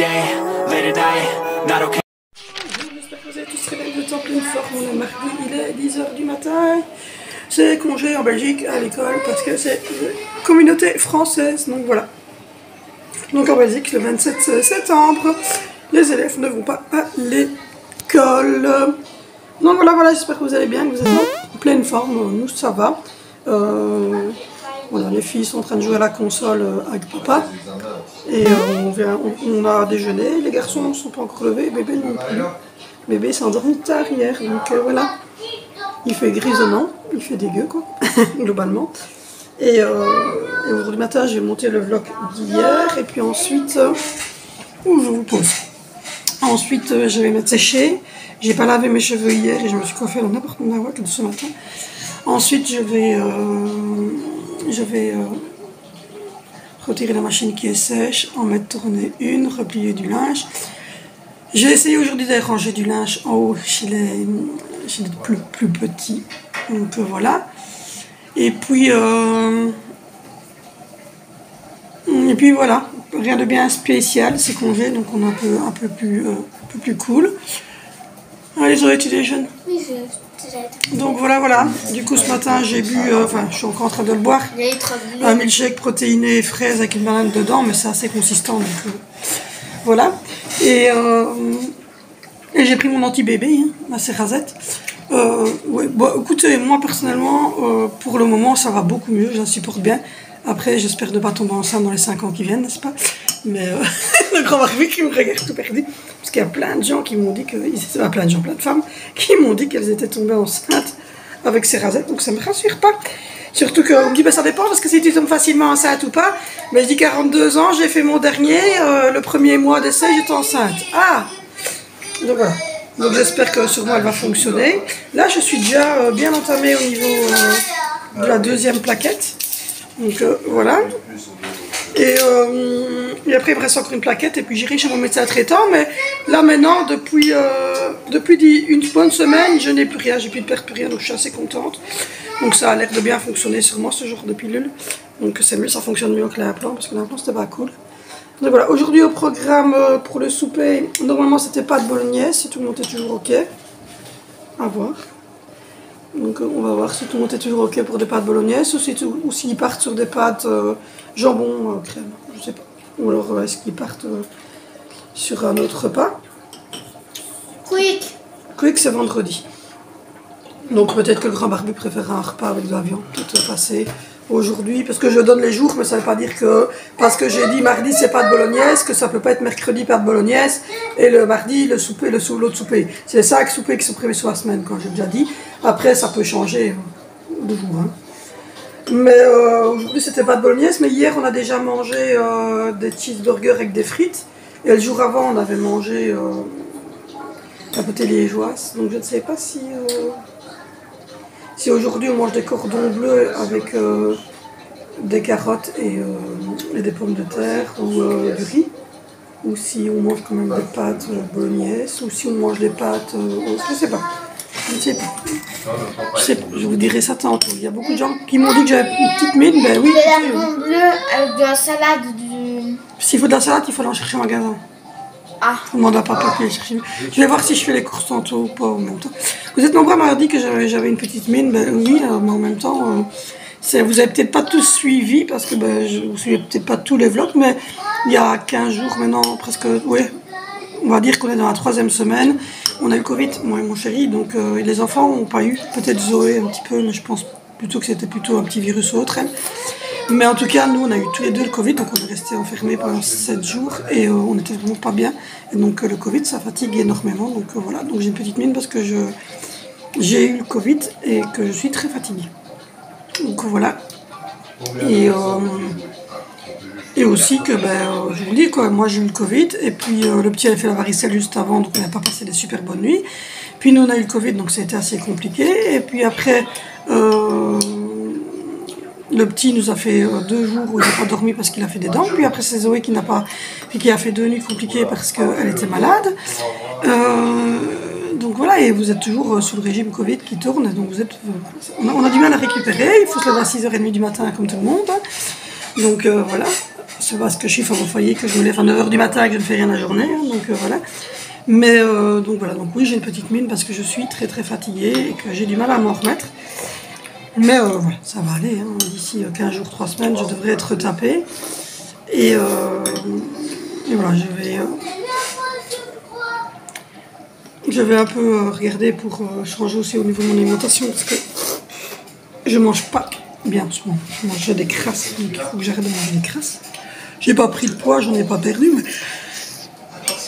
day, late at night, not okay. J'espère que vous avez tous très bien, vous êtes en pleine forme. On est mardi, il est 10 h du matin. C'est congé en Belgique à l'école parce que c'est communauté française, donc voilà. Donc en Belgique, le 27 septembre, les élèves ne vont pas à l'école. Donc voilà, j'espère que vous allez bien, que vous êtes en pleine forme. Nous, ça va. Voilà, les filles sont en train de jouer à la console avec papa. Et on a déjeuné. Les garçons ne sont pas encore levés, bébé non plus. Bébé s'est endormi tard hier, donc voilà. Il fait grisonnant, il fait dégueu quoi, globalement. Et aujourd'hui matin, j'ai monté le vlog d'hier. Et puis ensuite, où je vous pose. Ensuite, je vais mettre sécher. J'ai pas lavé mes cheveux hier et je me suis coiffée dans n'importe quoi de ce matin. Ensuite, je vais retirer la machine qui est sèche, en mettre tourner une, replier du linge. J'ai essayé aujourd'hui de ranger du linge en haut chez les plus petits. Donc voilà. Et puis voilà, rien de bien spécial, c'est congé, donc on est un peu plus cool. Allez, Zoé, tu déjeunes? Oui, je Donc voilà. Du coup, ce matin, j'ai bu, je suis encore en train de le boire, un milkshake protéiné et fraise avec une banane dedans, mais c'est assez consistant, donc voilà. Et j'ai pris mon anti-bébé, hein, ma Cerazette. Ouais, bon, écoutez, moi personnellement, pour le moment, ça va beaucoup mieux, j'en supporte bien. Après, j'espère ne pas tomber enceinte dans les 5 ans qui viennent, n'est-ce pas? Mais le grand Barbie qui me regarde tout perdu. Parce qu'il y a plein de gens qui m'ont dit que... plein de femmes qui m'ont dit qu'elles étaient tombées enceintes avec Cerazette. Donc ça ne me rassure pas. Surtout qu'on me dit, ben, ça dépend parce que si tu tombes facilement enceinte ou pas. Mais je dis 42 ans, j'ai fait mon dernier. Le premier mois d'essai, j'étais enceinte. Ah! Donc voilà. Donc j'espère que sur moi, elle va fonctionner. Là, je suis déjà bien entamée au niveau de la deuxième plaquette. Donc voilà. Et après il me reste encore une plaquette et puis j'irai chez mon médecin traitant. Mais là maintenant, depuis une bonne semaine, je n'ai plus rien, j'ai plus de perdre plus rien, donc je suis assez contente. Donc ça a l'air de bien fonctionner sur moi ce genre de pilule. Donc c'est mieux, ça fonctionne mieux que l'implant parce que l'implant c'était pas cool. Donc voilà, aujourd'hui au programme pour le souper, normalement c'était pâtes bolognaise, si tout le monde est toujours ok. À voir. Donc on va voir si tout le monde est toujours ok pour des pâtes bolognaises ou s'ils partent sur des pâtes jambon crème, je sais pas. Ou alors est-ce qu'ils partent sur un autre repas. Quick c'est vendredi. Donc peut-être que le grand Barbie préférera un repas avec de la viande toute passée aujourd'hui. Parce que je donne les jours, mais ça ne veut pas dire que parce que j'ai dit mardi c'est pâtes bolognaise, que ça peut pas être mercredi pâtes bolognaise et le mardi le souper, l'autre souper. C'est les 5 soupers qui sont prévus sur la semaine, quand j'ai déjà dit. Après ça peut changer de jour. Hein. Mais aujourd'hui c'était pâtes bolognaise, mais hier on a déjà mangé des cheeseburgers avec des frites. Et le jour avant on avait mangé la pâté liégeoise. Donc je ne sais pas si aujourd'hui on mange des cordons bleus avec des carottes et des pommes de terre ou du riz, ou si on mange quand même des pâtes bolognaises, ou si on mange des pâtes... je sais pas. Je vous dirai ça tantôt. Il y a beaucoup de gens qui m'ont dit que j'avais une petite mine, ben oui. Des cordons bleus avec de la salade du... S'il faut de la salade, il faut aller en chercher au magasin. Ah. Je demande à papa de les chercher. Je vais voir si je fais les courses tantôt ou pas en même temps. Vous êtes nombreux à m'avoir dit que j'avais une petite mine, ben oui, là, mais en même temps, vous avez peut-être pas tous suivi parce que vous suivez peut-être pas tous les vlogs, mais il y a 15 jours maintenant, presque, ouais, on va dire qu'on est dans la 3e semaine. On a eu le Covid, moi et mon chéri, donc les enfants n'ont pas eu, peut-être Zoé un petit peu, mais je pense plutôt que c'était plutôt un petit virus ou autre. Hein. Mais en tout cas, nous, on a eu tous les deux le Covid, donc on est resté enfermés pendant 7 jours et on n'était vraiment pas bien. Et donc le Covid, ça fatigue énormément. Donc voilà, donc j'ai une petite mine parce que j'ai eu le Covid et que je suis très fatiguée. Donc voilà. Et aussi que, je vous dis, quoi, moi j'ai eu le Covid et puis le petit avait fait la varicelle juste avant, donc on n'a pas passé des super bonnes nuits. Puis nous, on a eu le Covid, donc ça a été assez compliqué. Et puis après... le petit nous a fait 2 jours où il n'a pas dormi parce qu'il a fait des dents. Puis après c'est Zoé qui a fait 2 nuits compliquées parce qu'elle était malade. Donc voilà, et vous êtes toujours sous le régime Covid qui tourne. Donc on a du mal à récupérer. Il faut se lever à 6 h 30 du matin comme tout le monde. Donc voilà, c'est parce que je suis femme au foyer, que je me lève à 9h du matin et que je ne fais rien la journée, hein, donc voilà. Mais donc voilà, donc oui, j'ai une petite mine parce que je suis très très fatiguée et que j'ai du mal à m'en remettre. Mais voilà, ça va aller, hein. D'ici 15 jours, 3 semaines, je devrais être tapée. Et voilà, je vais un peu regarder pour changer aussi au niveau de mon alimentation parce que je mange pas bien en ce moment. Je mange des crasses, donc il faut que j'arrête de manger des crasses. J'ai pas pris de poids, j'en ai pas perdu, mais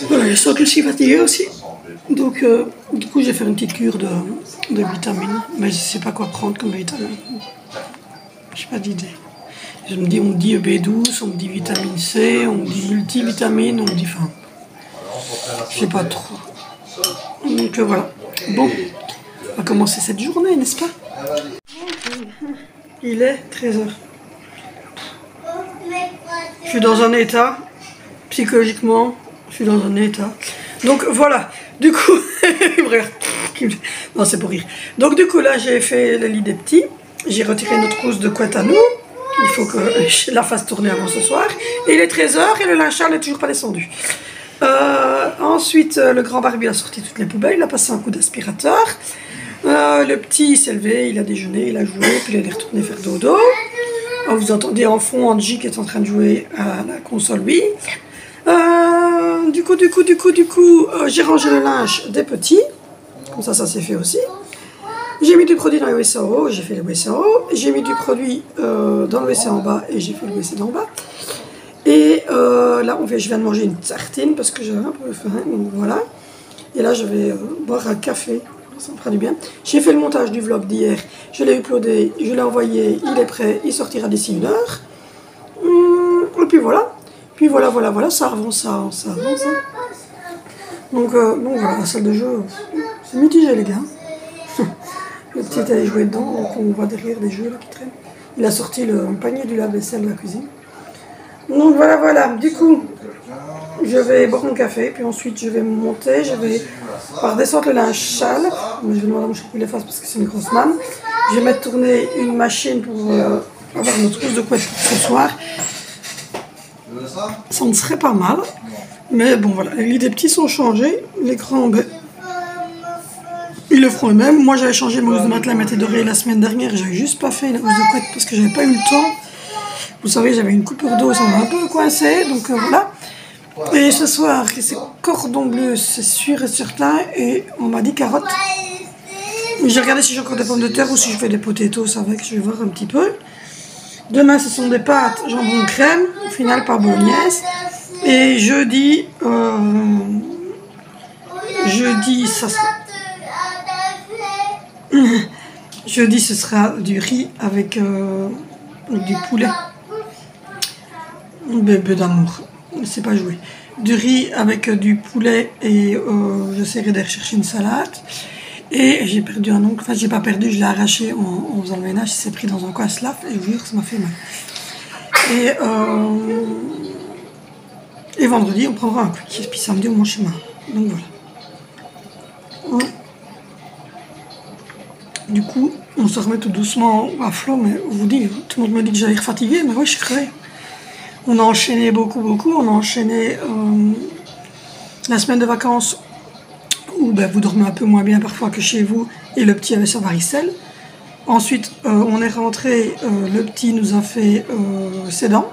voilà, je sens que je suis fatiguée aussi. Donc du coup, je vais faire une petite cure de vitamines, mais je sais pas quoi prendre comme vitamine. J'ai pas d'idée. On me dit B12, on me dit vitamine C, on me dit multivitamine, on me dit enfin, je sais pas trop. Donc voilà. Bon, on va commencer cette journée, n'est-ce pas? Il est 13h. Je suis dans un état, psychologiquement, je suis dans un état. Donc voilà, du coup, non c'est pour rire. Donc du coup là j'ai fait le lit des petits, j'ai retiré notre trousse de couette à nous. Il faut que je la fasse tourner avant ce soir. Et il est 13h et le linge sale n'est toujours pas descendu. Ensuite, le grand Barbie a sorti toutes les poubelles, il a passé un coup d'aspirateur. Le petit s'est levé, il a déjeuné, il a joué, puis il est retourné faire dodo. Vous entendez en fond Angie qui est en train de jouer à la console Wii. Du coup, j'ai rangé le linge des petits. Comme ça s'est fait aussi. J'ai mis du produit dans le WC en haut, j'ai fait le WC en haut. J'ai mis du produit dans le WC en bas et j'ai fait le WC d'en bas. Et là, je viens de manger une tartine parce que j'avais un peu faim, donc voilà. Et là, je vais boire un café, ça me fera du bien. J'ai fait le montage du vlog d'hier, je l'ai uploadé, je l'ai envoyé, il est prêt, il sortira d'ici 1 heure. Et puis voilà. Puis voilà, ça avance, ça avance. Hein. Donc voilà, la salle de jeu, c'est mitigé les gars. Le petit est allé jouer dedans, donc on voit derrière des jeux là, qui traînent. Il a sorti le panier du lave-vaisselle de la cuisine. Donc voilà, du coup, je vais boire mon café, puis ensuite je vais monter, je vais redescendre le linge sale. Je vais demander à mon chéri qu'il les fasse parce que c'est une grosse manne. Je vais mettre tourner une machine pour avoir notre trousse de couette pour ce soir. Ça ne serait pas mal, mais bon voilà, les lits des petits sont changés, les grands, ben, ils le feront eux-mêmes. Moi j'avais changé ma housse de matelas, m'était dorée la semaine dernière, j'avais juste pas fait la housse de couette parce que j'avais pas eu le temps. Vous savez, j'avais une coupure d'eau, ça m'a un peu coincé, donc voilà. Et ce soir, c'est cordon bleu, c'est sûr et certain, et on m'a dit carottes. J'ai regardé si j'ai encore des pommes de terre ou si je fais des potatoes avec, je vais voir un petit peu. Demain, ce sont des pâtes jambon crème, au final pas bolognaise. Et jeudi, ça sera... Jeudi, ce sera du riz avec du poulet. Bébé d'amour, c'est pas joué. Du riz avec du poulet et j'essaierai d'aller chercher une salade. Et j'ai perdu un ongle, enfin j'ai pas perdu, je l'ai arraché en faisant le ménage, il s'est pris dans un coin slap et je vous jure que ça m'a fait mal. Et vendredi on prendra un quickie, puis samedi on mange chez moi. Donc voilà. Du coup, on se remet tout doucement à flot, mais je vous dis, tout le monde me dit que j'allais être fatiguée, mais oui je suis crevée. On a enchaîné beaucoup, on a enchaîné la semaine de vacances où ben, vous dormez un peu moins bien parfois que chez vous et le petit avait sa varicelle. Ensuite, on est rentré, le petit nous a fait ses dents,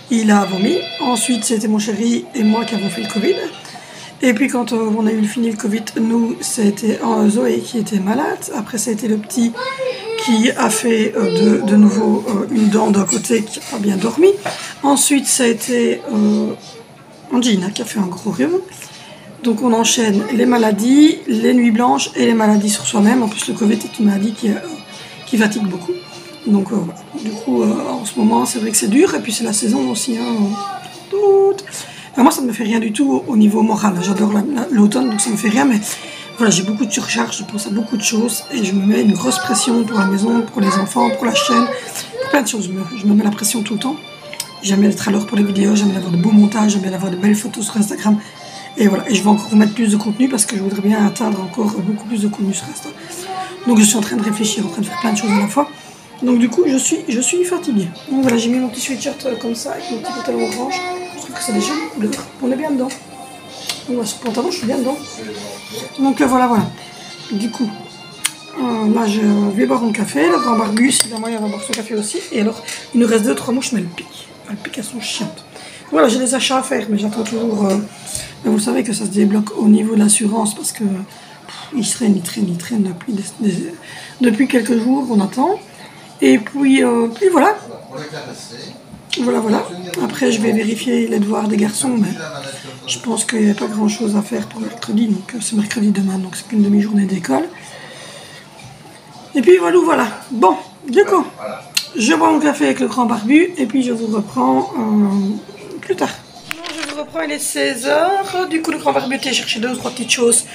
il a vomi. Ensuite, c'était mon chéri et moi qui avons fait le Covid. Et puis quand on a eu fini le Covid, nous, c'était Zoé qui était malade. Après, ça a été le petit qui a fait de nouveau une dent d'un côté qui n'a pas bien dormi. Ensuite, ça a été Angina qui a fait un gros rhume. Donc on enchaîne les maladies, les nuits blanches et les maladies sur soi-même. En plus, le Covid est une maladie qui fatigue beaucoup. Donc voilà. Du coup, en ce moment, c'est vrai que c'est dur. Et puis c'est la saison aussi. Hein. Moi, ça ne me fait rien du tout au niveau moral. J'adore l'automne, donc ça ne me fait rien. Mais voilà, j'ai beaucoup de surcharge, je pense à beaucoup de choses. Et je me mets une grosse pression pour la maison, pour les enfants, pour la chaîne, pour plein de choses. Je me mets la pression tout le temps. J'aime bien être à l'heure pour les vidéos, j'aime bien avoir de beaux montages, j'aime bien avoir de belles photos sur Instagram. Et voilà, et je vais encore mettre plus de contenu parce que je voudrais bien atteindre encore beaucoup plus de contenu sur Insta. Donc je suis en train de réfléchir, en train de faire plein de choses à la fois. Donc du coup, je suis fatiguée. Donc voilà, j'ai mis mon petit sweatshirt comme ça, avec mon petit pantalon orange. Je trouve que c'est des jolies couleurs. On est bien dedans. Donc voilà, ce pantalon, je suis bien dedans. Donc voilà. Du coup, là, je vais boire mon café. Le grand barbu, s'il y a moyen, va boire son café aussi. Et alors, il nous reste 2-3 mouches, mais elles piquent. Elles piquent, elles sont chiantes. Voilà, j'ai des achats à faire, mais j'attends toujours... mais vous savez que ça se débloque au niveau de l'assurance, parce que il traîne depuis quelques jours, on attend. Et puis voilà. Voilà. Après, je vais vérifier les devoirs des garçons, mais je pense qu'il n'y a pas grand-chose à faire pour mercredi. Donc, c'est mercredi demain, donc c'est qu'une demi-journée d'école. Et puis voilà. Bon, du coup, je bois mon café avec le grand barbu, et puis je vous reprends plus tard. Je vous reprends, il est 16h. Du coup, le grand barbu était chercher 2 ou 3 petites choses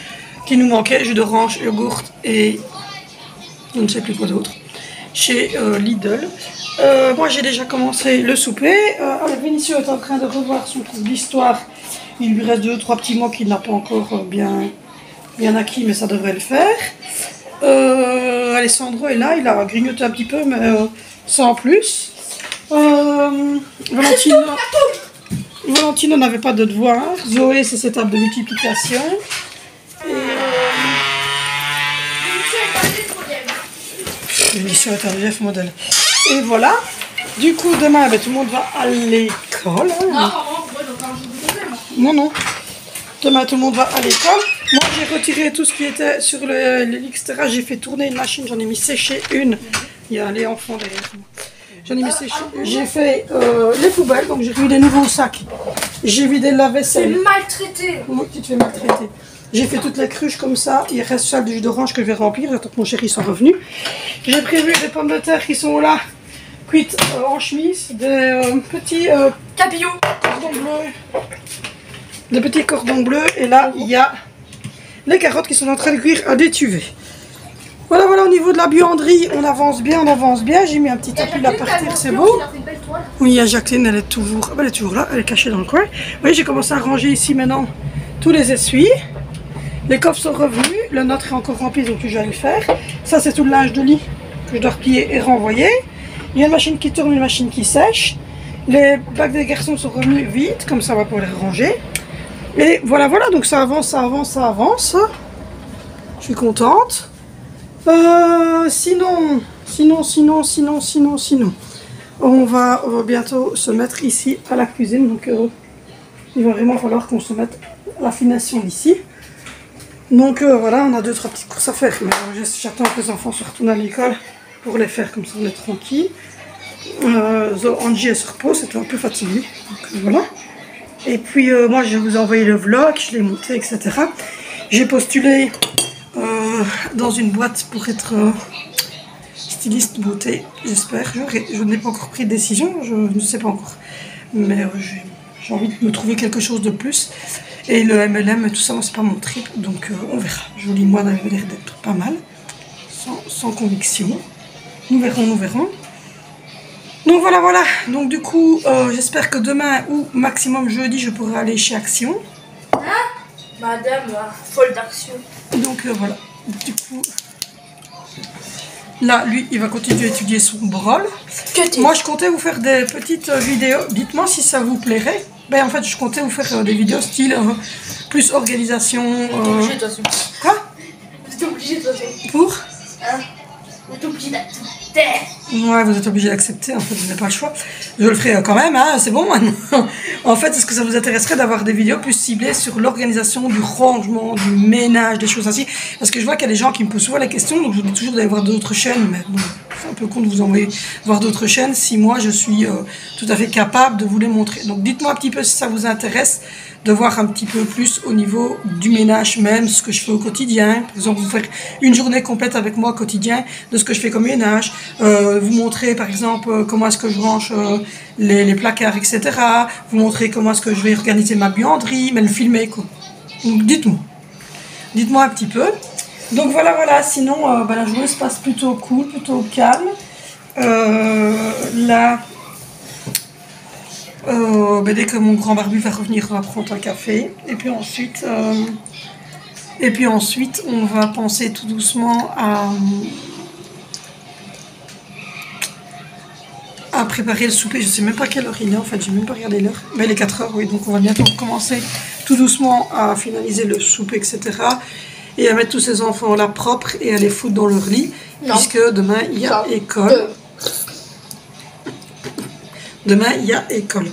qui nous manquaient. Jus d'orange, yogourt et je ne sais plus quoi d'autre. Chez Lidl. Moi j'ai déjà commencé le souper. Vinicio est en train de revoir son cours d'histoire. Il lui reste 2-3 petits mots qu'il n'a pas encore bien acquis, mais ça devrait le faire. Alessandro est là, il a grignoté un petit peu, mais sans plus. Valentino n'avait pas de devoir. Zoé, c'est cette table de multiplication. L'émission est un VF modèle. Et voilà. Du coup, demain, tout le monde va à l'école. Non. Demain, tout le monde va à l'école. Moi, j'ai retiré tout ce qui était sur l'extra. J'ai fait tourner une machine. J'en ai mis sécher une. Il y a les enfants derrière moi. J'en ai mis sécher. J'ai fait les poubelles. Donc, j'ai mis des nouveaux sacs. J'ai vidé le lave-vaisselle. C'est maltraité. Moi, tu te fais maltraiter. J'ai fait toutes les cruches comme ça. Il reste ça du jus d'orange que je vais remplir. J'attends que mon chéri soit revenu. J'ai prévu des pommes de terre qui sont là, cuites en chemise. Des petits Capillot. cordons bleus. Des petits cordons bleus. Et là, il y a les carottes qui sont en train de cuire à d'étuver. Voilà, au niveau de la buanderie, on avance bien. J'ai mis un petit tapis là par terre, c'est beau. Oui, il y a Jacqueline, elle est toujours là, elle est cachée dans le coin. Vous voyez, j'ai commencé à ranger ici maintenant tous les essuies. Les coffres sont revenus, le nôtre est encore rempli, donc je vais le faire. Ça, c'est tout le linge de lit que je dois replier et renvoyer. Il y a une machine qui tourne, une machine qui sèche. Les bacs des garçons sont revenus vite, comme ça on va pouvoir les ranger. Et voilà, donc ça avance. Je suis contente. Sinon, on va bientôt se mettre ici à la cuisine. Donc il va vraiment falloir qu'on se mette à l'affination d'ici. Donc voilà, on a 2-3 petites courses à faire, mais j'attends que les enfants se retournent à l'école pour les faire, comme ça on est tranquille. Angie elle se repose, c'était un peu fatiguée, donc voilà. Et puis moi je vous ai envoyé le vlog, je l'ai monté, etc. J'ai postulé dans une boîte pour être styliste beauté, j'espère. Je n'ai pas encore pris de décision, je ne sais pas encore, mais j'ai envie de me trouver quelque chose de plus. Et le MLM et tout ça, c'est pas mon trip, donc on verra. Joli mois avait l'air d'être pas mal, sans conviction. Nous verrons. Donc voilà. Donc du coup, j'espère que demain ou maximum jeudi, je pourrai aller chez Action. Hein? Madame, folle d'action. Donc voilà. Du coup, là, lui, il va continuer à étudier son brol. Moi, je comptais vous faire des petites vidéos. Dites-moi si ça vous plairait. Ben, en fait, je comptais vous faire des vidéos style plus organisation. Obligé de toute façon. Quoi? Vous êtes obligé de toute façon. Pour? Hein? Vous êtes obligé d'accepter. Ouais, vous êtes obligé d'accepter, en fait, vous n'avez pas le choix. Je le ferai quand même, hein, c'est bon maintenant. En fait, est-ce que ça vous intéresserait d'avoir des vidéos plus ciblées sur l'organisation du rangement, du ménage, des choses ainsi? Parce que je vois qu'il y a des gens qui me posent souvent la question, donc je vous dis toujours d'aller voir d'autres chaînes, mais bon, c'est un peu con de vous envoyer voir d'autres chaînes si moi je suis tout à fait capable de vous les montrer. Donc dites-moi un petit peu si ça vous intéresse de voir un petit peu plus au niveau du ménage même, ce que je fais au quotidien. Par exemple, vous faire une journée complète avec moi au quotidien de ce que je fais comme ménage. Vous montrer par exemple comment est-ce que je range les placards, etc. Vous montrer comment est-ce que je vais organiser ma buanderie, mais le filmer quoi. Donc dites-moi un petit peu. Donc voilà, sinon la journée se passe plutôt cool, plutôt calme. Là, dès que mon grand barbu va revenir, on va prendre un café. Et puis ensuite, on va penser tout doucement à préparer le souper. Je ne sais même pas quelle heure il est en fait, j'ai même pas regardé l'heure. Mais il est 4 heures, oui, donc on va bientôt commencer tout doucement à finaliser le souper, etc. Et à mettre tous ces enfants là propres et à les foutre dans leur lit, puisque demain il y a école. Demain, il y a école.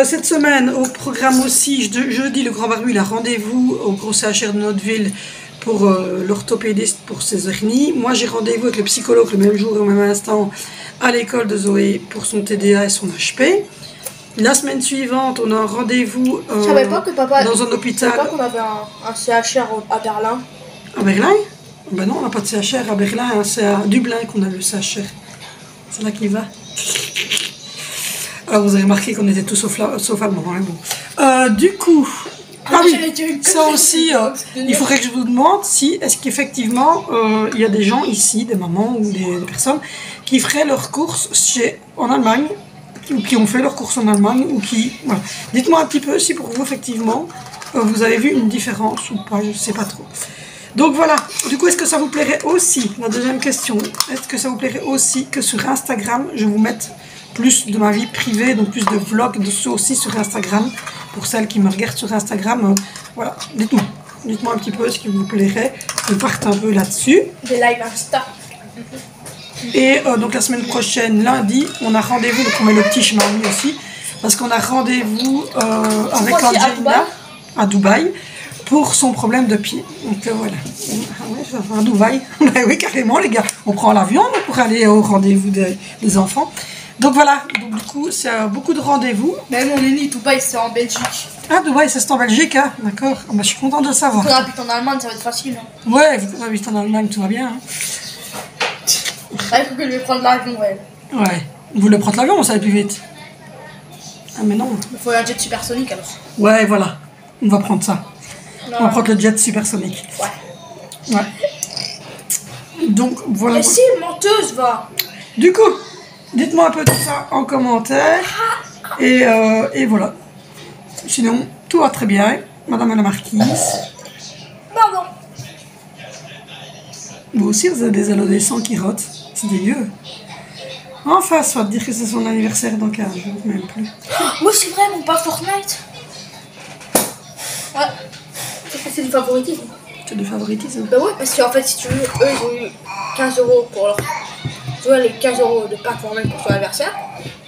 Cette semaine, au programme aussi, jeudi, le Grand Barbu, il a rendez-vous au gros CHR de notre ville pour l'orthopédiste pour ses hernies. Moi, j'ai rendez-vous avec le psychologue le même jour, au même instant, à l'école de Zoé pour son TDA et son HP. La semaine suivante, on a un rendez-vous Je savais pas que papa, dans un hôpital. Je savais pas qu'on avait un CHR à Berlin. À Berlin? Ben non, on n'a pas de CHR à Berlin, hein, c'est à Dublin qu'on a le CHR. C'est là qu'il va. Alors vous avez remarqué qu'on était tous sauf allemand, hein, bon. Du coup, ça aussi, il faudrait que je vous demande si, est-ce qu'effectivement, il y a des gens ici, des mamans ou des personnes, qui feraient leurs courses en Allemagne, ou qui ont fait leurs courses en Allemagne, ou qui... Voilà. Dites-moi un petit peu si pour vous, effectivement, vous avez vu une différence ou pas, je ne sais pas trop. Donc voilà, du coup, est-ce que ça vous plairait aussi, la deuxième question, est-ce que ça vous plairait aussi que sur Instagram, je vous mette plus de ma vie privée, donc plus de vlogs de aussi sur Instagram, pour celles qui me regardent sur Instagram, voilà, dites-moi un petit peu ce qui vous plairait, je parte un peu là-dessus. Des lives Insta. Et donc la semaine prochaine, lundi, on a rendez-vous, donc on met le petit chemin aussi, parce qu'on a rendez-vous avec Angelina à Dubaï, pour son problème de pied. Donc voilà, à Dubaï, oui carrément les gars, on prend l'avion pour aller au rendez-vous des enfants. Donc voilà, donc, du coup c'est beaucoup de rendez-vous. Même on est né, Dubaï c'est en Belgique. Ah Dubaï c'est en Belgique, hein, d'accord. Je suis contente de le savoir. Quand on habite en Allemagne ça va être facile. Hein. Ouais, vu qu'on habite en Allemagne tout va bien. Hein. Il faut que je vais prendre l'avion, ouais. Ouais, vous voulez prendre l'avion, ça va plus vite. Ah mais non. Il faut un jet supersonique alors. Ouais voilà, on va prendre ça. Non. On va prendre le jet supersonique. Ouais. Ouais. Donc voilà. Mais si, menteuse va. Du coup, dites-moi un peu tout ça en commentaire. Et voilà. Sinon, tout va très bien. Madame la marquise. Pardon. Vous aussi, vous avez des adolescents qui rotent. C'est dégueu. Enfin, soit dire que c'est son anniversaire dans 15 jours, même plus. Oui, c'est vrai, mon pas Fortnite. Ouais. C'est du favoritisme. C'est du favoritisme. Bah oui, parce qu'en fait, si tu veux, eux, ils ont eu 15 € pour leur... Tu vois, les 15 € de pack Fortnite pour son anniversaire,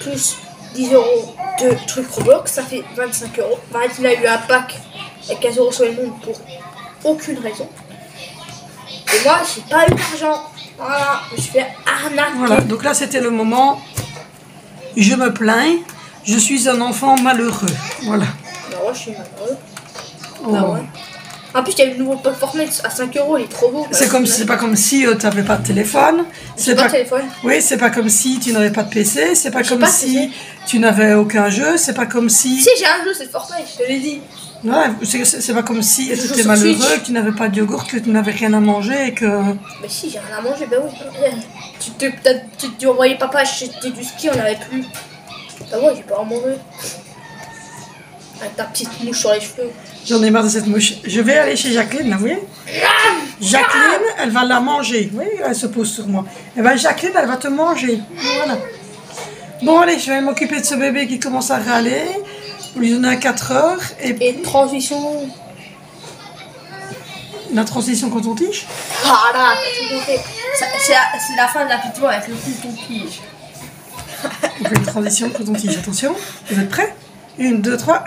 plus 10 € de trucs Roblox, ça fait 25 €. Par exemple, il a eu un pack avec 15 € sur le monde pour aucune raison. Et moi, j'ai pas eu d'argent. Voilà, je me suis fait arnaquer. Voilà, donc là, c'était le moment. Je me plains. Je suis un enfant malheureux. Voilà. Bah ouais, je suis malheureux. Oh. Bah ouais. En plus, il y a eu le nouveau pack Fortnite à 5 €, il est trop beau. C'est pas comme si tu n'avais pas de téléphone. J'ai pas de téléphone. Oui, c'est pas comme si tu n'avais pas de PC. C'est pas comme si tu n'avais aucun jeu. C'est pas comme si. Si, j'ai un jeu, c'est Fortnite, je te l'ai dit. Ouais, c'est pas comme si tu étais malheureux, que tu n'avais pas de yogourt, que tu n'avais rien à manger et que. Mais si, j'ai rien à manger, bah oui. Tu envoyais papa acheter du ski, on n'avait plus. Bah ouais, j'ai pas à manger. Avec ta petite mouche sur les cheveux. J'en ai marre de cette mouche. Je vais aller chez Jacqueline, là, vous voyez? Jacqueline, elle va la manger. Oui, elle se pose sur moi. Et ben Jacqueline, elle va te manger. Voilà. Bon, allez, je vais m'occuper de ce bébé qui commence à râler. Pour lui donner à 4 heures. Et transition. La transition quand on tige? Ah là, c'est la fin de la vidéo avec le coton-tige. On fait une transition quand on tige. Attention, vous êtes prêts? 1, 2, 3.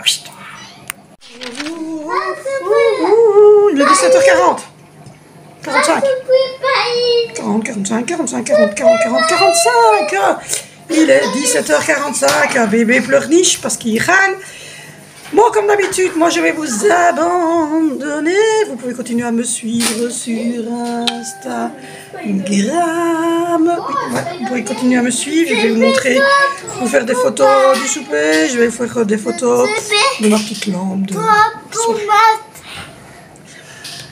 Il est 17h40. 45. 40, 45, 45, 40, 40, 40, 45. Il est 17h45. Bébé pleurniche parce qu'il râle. Bon, comme d'habitude, moi je vais vous abandonner. Vous pouvez continuer à me suivre sur Instagram. Oui, ouais, vous pouvez continuer à me suivre. Je vais vous montrer, vous faire des photos du souper. Je vais vous faire des photos de ma petite lampe.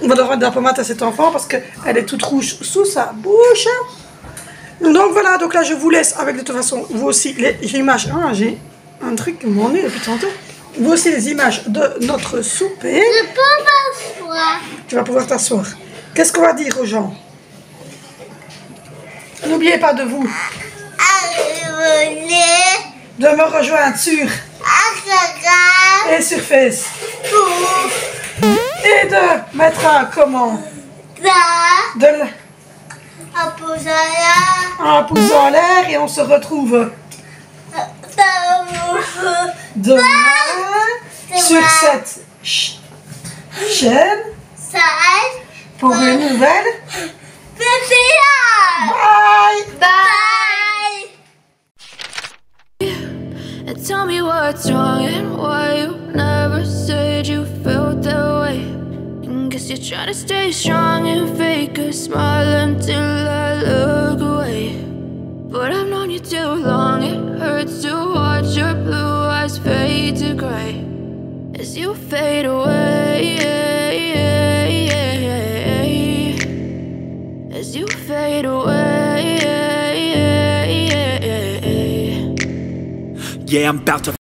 On va devoir mettre de la pommade à cet enfant parce qu'elle est toute rouge sous sa bouche. Donc voilà, donc là je vous laisse avec de toute façon, vous aussi, les images. Ah, j'ai un truc qui m'ennuie depuis tantôt. Vous aussi les images de notre souper. Je peux m'asseoir. Tu vas pouvoir t'asseoir. Qu'est-ce qu'on va dire aux gens? N'oubliez pas de vous. Alors. de me rejoindre sur et sur Face et de mettre un comment un pouce en l'air et on se retrouve demain sur cette chaîne pour une nouvelle. Bye! Bye! And tell me what's wrong and why you never said you felt that way. And guess you're trying to stay strong and fake a smile until I look away. But I've known you too long, it hurts to watch your blue eyes fade to gray as you fade away, as you fade away. Yeah, I'm about to